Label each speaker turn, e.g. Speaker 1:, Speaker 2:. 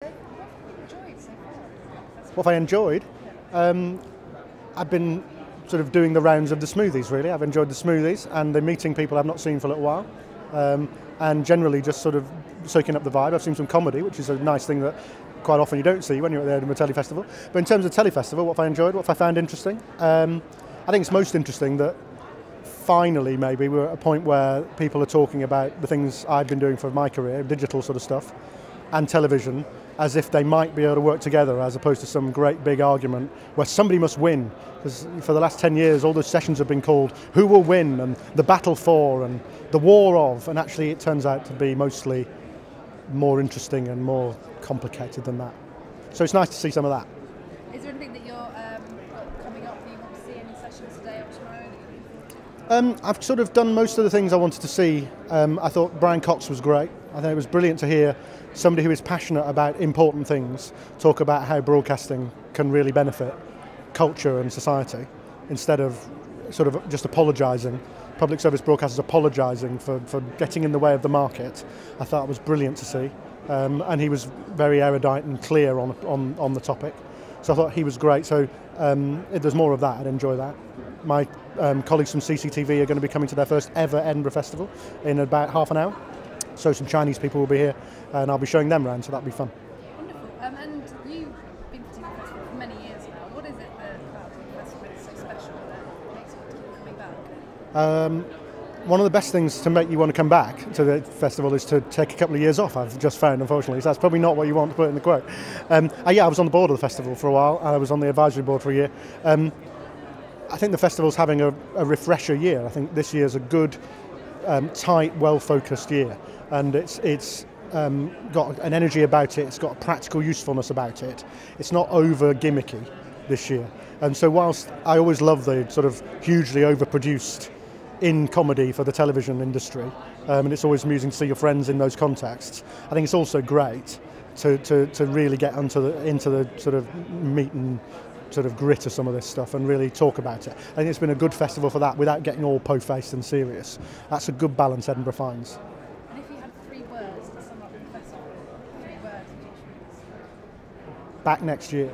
Speaker 1: Enjoyed so far?
Speaker 2: What have I enjoyed? I've been sort of doing the rounds of the smoothies, really. I've enjoyed the smoothies and the meeting people I've not seen for a little while. And generally just sort of soaking up the vibe. I've seen some comedy, which is a nice thing that quite often you don't see when you're at the Edinburgh Telly Festival. But in terms of Telly Festival, what have I enjoyed? What have I found interesting? I think it's most interesting that finally maybe we're at a point where people are talking about the things I've been doing for my career, digital sort of stuff, and television, as if they might be able to work together, as opposed to some great big argument where somebody must win. Because for the last 10 years, all those sessions have been called Who Will Win and The Battle For and The War Of, and actually it turns out to be mostly more interesting and more complicated than that. So it's nice to see some of that.
Speaker 1: Is there anything that you're coming up that you want to see, any sessions today or tomorrow that you're looking forward to?
Speaker 2: I've sort of done most of the things I wanted to see. I thought Brian Cox was great. I think it was brilliant to hear somebody who is passionate about important things talk about how broadcasting can really benefit culture and society, instead of sort of just apologising, public service broadcasters apologising for getting in the way of the market. I thought it was brilliant to see. And he was very erudite and clear on the topic. So I thought he was great. So if there's more of that, I'd enjoy that. My colleagues from CCTV are going to be coming to their first ever Edinburgh Festival in about half an hour. So some Chinese people will be here and I'll be showing them around, so that'll be fun.
Speaker 1: Wonderful. And you've been to the festival for many years now. What is it about the festival that's so special that makes you keep coming back?
Speaker 2: One of the best things to make you want to come back to the festival is to take a couple of years off, I've just found, unfortunately. So that's probably not what you want to put in the quote. Yeah, I was on the board of the festival for a while. I was on the advisory board for a year. I think the festival's having a refresher year. I think this year's a good, tight, well-focused year. And it's got an energy about it, it's got a practical usefulness about it. It's not over gimmicky this year. And so whilst I always love the sort of hugely overproduced in comedy for the television industry, and it's always amusing to see your friends in those contexts, I think it's also great to really get into the sort of meat and sort of grit of some of this stuff and really talk about it. I think it's been a good festival for that without getting all po-faced and serious. That's a good balance Edinburgh finds.
Speaker 1: And if you had 3 words to sum up the festival, 3 words would you choose?
Speaker 2: Back next year.